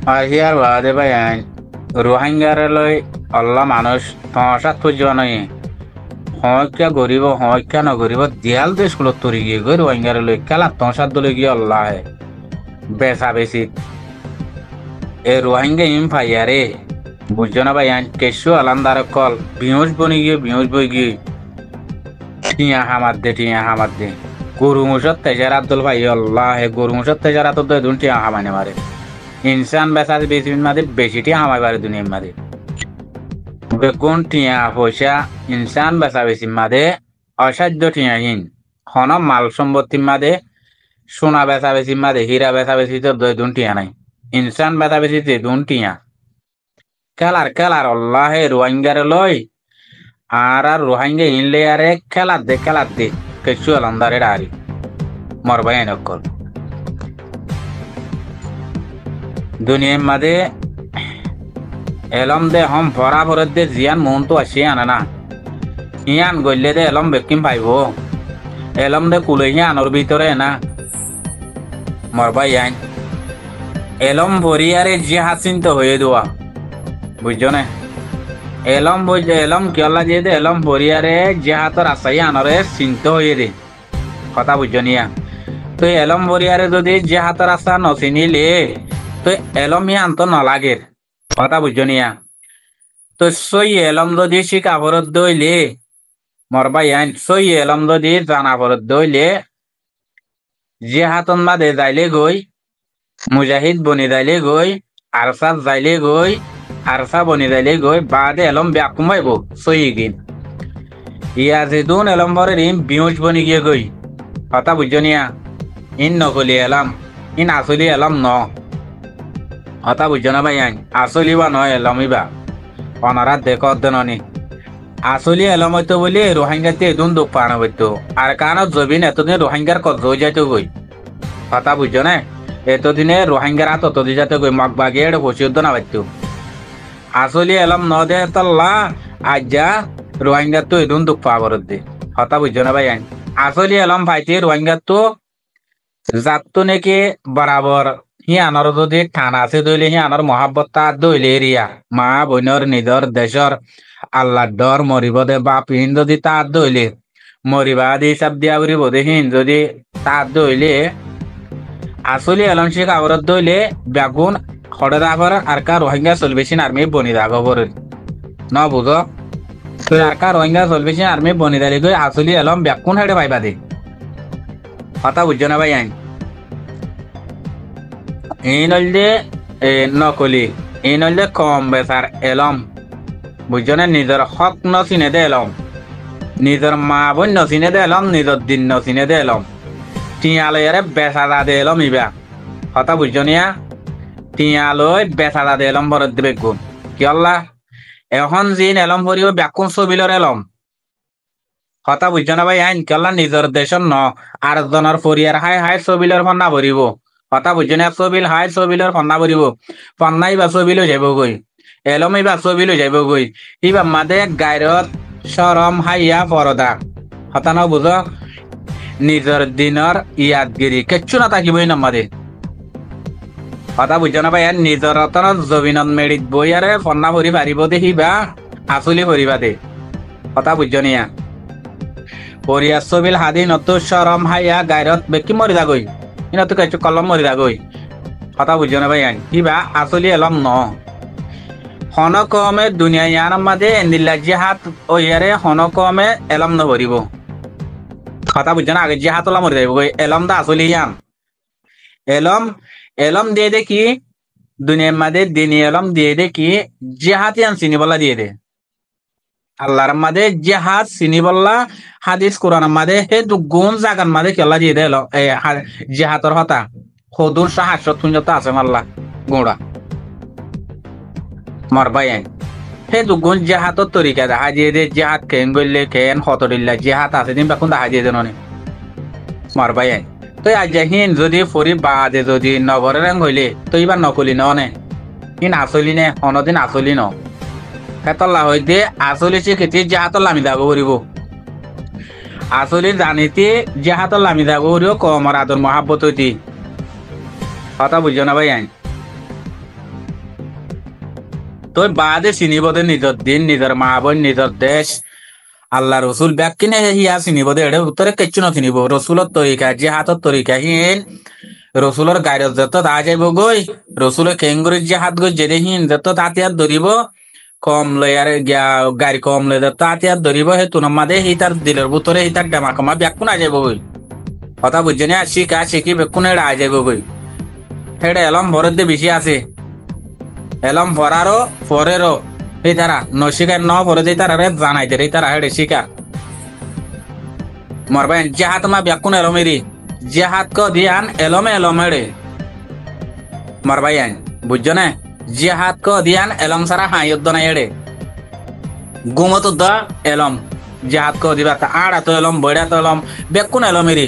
আর here বাদে ভাই আইন রোহিঙ্গারে লই অল্লা মানুষ তোমার খুঁজব নয় হয়কা গরিব হয়কা নগরিব দিয়াল দেশ গুলো তরি গিয়ে গই রোহিঙ্গারে লই খেলা তোমার দলে গিয়ে অল্লাহ বেচা বেশি এ রোহিঙ্গা ইম ফাইয়ারে বুঝছো না ভাই আইন কেসু আলান্দার কল বিহুস বই গিয়ে টিয়া হামার দে গরু মুসত তেজার আব্দুল ভাই আল্লাহ হে গরু মুসত তেজার আব্দুল দুন টিয়া হামানে মারে ইনসান বেচা বেশি মাদে বেশি টিয়া হামাই পারে দুনিয়ার মাদে বেগুন টিয়া পয়সা ইনসান বেচা বেশি মাদে অসাধ্য টিয়াহীন হন মাল সম্পত্তির মাদে সোনা বেচা বেশি মাদে হীরা বেচা বেশি তো দুন টিয়া নাই ইনসান বেচা বেশি দুন টিয়া খেলার আল্লাহ হে রোহিঙ্গারে লই আর রোহিঙ্গা ইনলে আরে খেলার দে কেসু আলান্দারে ডারি মরবাই নকল দুনিয়ার মাদে এলম দে হম ভরা ভরত দে জিয়ান মন তো আসি আনে না ইয়ান গইলে দে এলম বেকিম পাইব এলম দে কুলে আনর ভিতরে না মরবাই আইন এলম ভরি আরে জিহাদ চিন্তা হয়ে দেওয়া বুঝছো না এলম কিয়লা দিয়ে দে এলম ভরি আরে জিহাদর আশাই আনরে চিন্তা হয়ে দে কথা বুঝছো নিয়া তো এলম ভরি আরে যদি জিহাদর আশা নচিনিলে তো এলম ইয়ান তো নলাগের কথা বুঝছো নিয়া তো সই এলম যদি শিকাফরত দইলে মরবাই আইন সই এলম যদি জানাফরত দইলে জিহাতন মাদে যাইলে গই মুজাহিদ বনি যাইলে গই আরসা যাইলে গই আরসা বনি যাইলে গই বাদে এলম ব্যাকুমাইব সই গিন ইয়া যেদুন এলম ভরে রিম বিউজ বনি গিয়ে গই কথা বুঝছো নিয়া ইন নকলি এলাম ইন আসলি এলাম ন কথা বুঝছো না ভাই আইন আসলি বা নয় এলমিবা অনারা দেখো অধ্যয়নী আসলি এলম হইতো বলি রোহিঙ্গাতে এদুন দুঃখ পানো হইতো আর কারণ জবিন এতদিন রোহিঙ্গার কত যাইতো গই কথা বুঝছো না এতদিনে রোহিঙ্গার হাত অত যাইতো গই মগবাগে এটা বসে উদ্দ না পাইতো আসলি এলম ন দে তল্লা আজ্জা রোহিঙ্গার তো এদুন দুঃখ পাওয়ার দে কথা বুঝছো না ভাই আইন আসলি এলম ভাইতে রোহিঙ্গার তো জাততো নাকি বরাবর আনর যদি ঠানা আছে দইলে আনর মহাব্বত দইলে এরিয়া মা বোনর নিজর দেশর আল্লাহ ডর মরিব দে বাপিন যদি তার দইলে মরিবা দি হিসাব দিয়া উড়িব দে যদি তার দইলে আসলে এলম শেখ আবরত দইলে বেগুন হড়ে দাবর আর কা রোহিঙ্গা চলবেছিন আর্মি বনি দাগবর ন বুঝো তো আর কা রোহিঙ্গা চলবেছিন আর্মি বনি দালি গই আসলে এলম বেগুন হেডে পাইবা দে কথা বুঝছো না ভাই আইন এই নইলে নকলি এই নইলে কম বেচার এলম বুঝছো না নিজের হক নচিনে দে এলম নিজের মা বোন নচিনে দে এলম নিজের দিন নচিনে দে এলম টিয়ালয়ারে বেচা দে এলম ইবা কথা বুঝছো নিয়া টিয়ালয় বেচা দে এলম ভরত দিবে গুণ কি আল্লাহ এখন জিন এলম ভরিব ব্যাকুন ছবিলর এলম কথা বুঝছো না ভাই আইন কেলা নিজের দেশর ন আর জনের ফরিয়ার হাই ছবিলর ফন্না ভরিব কথা বুঝছো না ছবিল হাই ছবিলর ফন্না ভরিব ফন্নাই বা ছবিল যাব গই এলম ইবা ছবিল যাব গই ইবা মাদে গায়রত শরম হাইয়া পরদা কথা ন বুঝো নিজের দিনের ইয়াদগিরি কিচ্ছু না থাকিবই না মাদে কথা বুঝছো না ভাই নিজের জবিনত মেডিত বই আরে ফন্না ভরি পারিব দে হিবা আসলি ভরিবা দে কথা বুঝছো নিয়া পরিয়া ছবিল হাদি নত শরম হাইয়া গায়রত বেকি মরি যাগই ইনাতো কিছু কলম মরি যাগই কথা বুঝছো না ভাই কিবা আসলি এলম ন হনকমে দুনিয়া ইয়ার মাঝে এন্দিল্লা জিহাদ ও ইয়ারে হনকমে এলম ন ভরিব কথা বুঝছো না আগে জিহাদ ওলা মরি যাইব গই এলম দা আসলি ইয়ান এলম দিয়ে দে কি দুনিয়ার মাঝে দিনী এলম দিয়ে দে কি জিহাদ ইয়ান চিনি বলা দিয়ে দে আল্লাহর মাঝে জিহাদ চিনি বললা হাদিস কোরআন মাঝে হে গুণ জাগান মাঝে কেলা দিয়ে দে জিহাদর হতা সদুর সাহায্য তুঞ্জতা আছে মাল্লা গোড়া মরবাই আইন হে গুণ জিহাদর তরিকা দেখা দিয়ে দে জিহাদ খেন গইলে খেন হতরিল্লা জিহাদ আছে দিন বেকুন দেখা দিয়ে দেন মরবাই আইন তো আজ হিন যদি ফরি বাদে যদি নগরের রং হইলে তো এবার নকলি নে হিন আসলি নে অনদিন আসলি ন হেতল্লা হইতে আসলি শিখেছি যাহাতর লামি দাগ করিব আসলি জানিতে যাহাতর লামি দাগ করিব কমর আদর মহাব্বত হইতি কথা বুঝছো না ভাই আইন তো বাদে চিনিবদে নিজের দিন নিজের মা বোন নিজের দেশ আল্লাহ রসুল ব্যাগ কিনে হিয়া চিনিবদে এড়ে উত্তরে কিচ্ছু ন চিনিব রসুলের তরিকা যে হাতর তরিকা হিন রসুলের গাড়ির যত তা যাইব গই রসুলের কেঙ্গুরির যে হাত গই যেতে হিন যত তাতিয়ার ধরিব কম লয়ার গাড়ি কম লয় যত তাতিয়ার ধরিব হে তুনম মাদে হি তার দিলের ভিতরে হি তার ডেমা কমা ব্যাগ কোন যাইব গই কথা বুঝছে না শিখা শিখি বেকুন এড়া আই যাইব গই হেডে এলম ভরের দিয়ে বেশি আছে এলম ভরারও পরেরও এই তারা নশিকার ন ভরে দিয়ে তারা জানাই দে তারা হেডে শিখা মরবেন যে হাত মা ব্যাকুন এলমেরি যে হাত ক দিয়ান এলমে এলম হেডে মরবাইন বুঝছো না যে হাত ক দিয়ান এলম সারা হাইয়দ্দ না এড়ে গুমত দা এলম যে হাত ক দিবা তা আড়া তো এলম বইড়া তো এলম বেকুন এলমেরি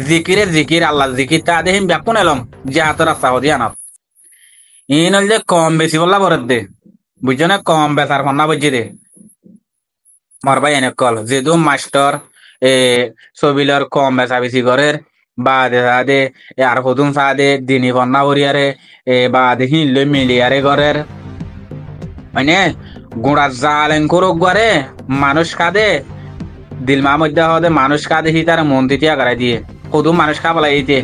জিকিরের জিকির আল্লাহ জিকির তা দেহিম বেকুন এলম যে হাতের রাস্তা দিয়ান ইন হল যে কম বেশি বললা বরদ দে বুঝছো না কম বেচার কন্যা বুঝছি দে মরবাই এনে কল যেহেতু মাস্টার ছবিলর কম বেচা বেশি করের বা দে আর হতুন চা দে দিনী কন্যা বরিয়ারে বা দেখি মিলিয়ারে ঘরের মানে গুড়া জালেন করুক গরে মানুষ কাঁদে দিলমা মধ্যে হদে মানুষ কাঁদে হি তার মন তিতিয়া করাই দিয়ে হদু মানুষ খাবলা এইতে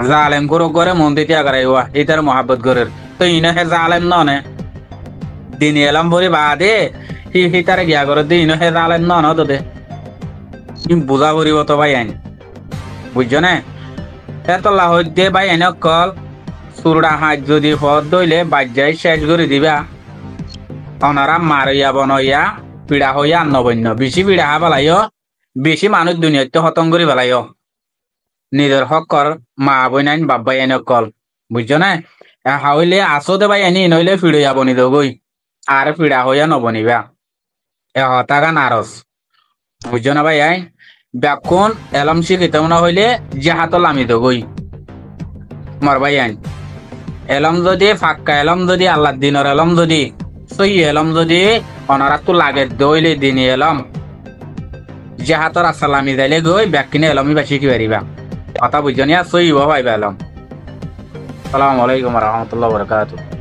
জালেম করুক গরে মন তিতিয়া করাই ওয়া এই তার মহাব্বত গরের তো ইনে হে জালেম ননে দিনী এলাম বলি বাদে হি তারে গিয়া করে দে ইনে হে জালেম নন তো দে বুঝা করিব তো ভাই আইন বুঝছো না এতলা হইতে ভাই এনে কল সুরডা হাত যদি পথ দইলে বাজ্যাই শেষ করে দিবা ওনারা মারিয়া বনইয়া পিড়া হইয়া নবন্য বেশি পিড়া হা পেলাইও বেশি মানুষ দুনিয়াতে হতম করে পেলাইও নিজের হকর মা বই নাইন বাবাই এনে কল বুঝছো না হাইলে আসতে ভাই এনে নইলে ফিড়ইয়া বনি দই আর পিড়া হইয়া নবনিবা এ হতাগা নারস বুঝছো না ভাই আই ব্যাকুন এলম শিখিতে না হইলে যে হাত লামি দই মরবাই আইন এলম যদি ফাক্কা এলম যদি আল্লাহ দিনের এলম যদি সই এলম যদি অনারা তো লাগে দইলে দিনই এলম যে হাতর আসালামি যাইলে গই ব্যাগ কিনে এলমই বাসি কি পারিবা কথা বুঝছো না সই ভাইবা এলম আসসালামু আলাইকুম রহমতুল্লাহ বরকাতুহ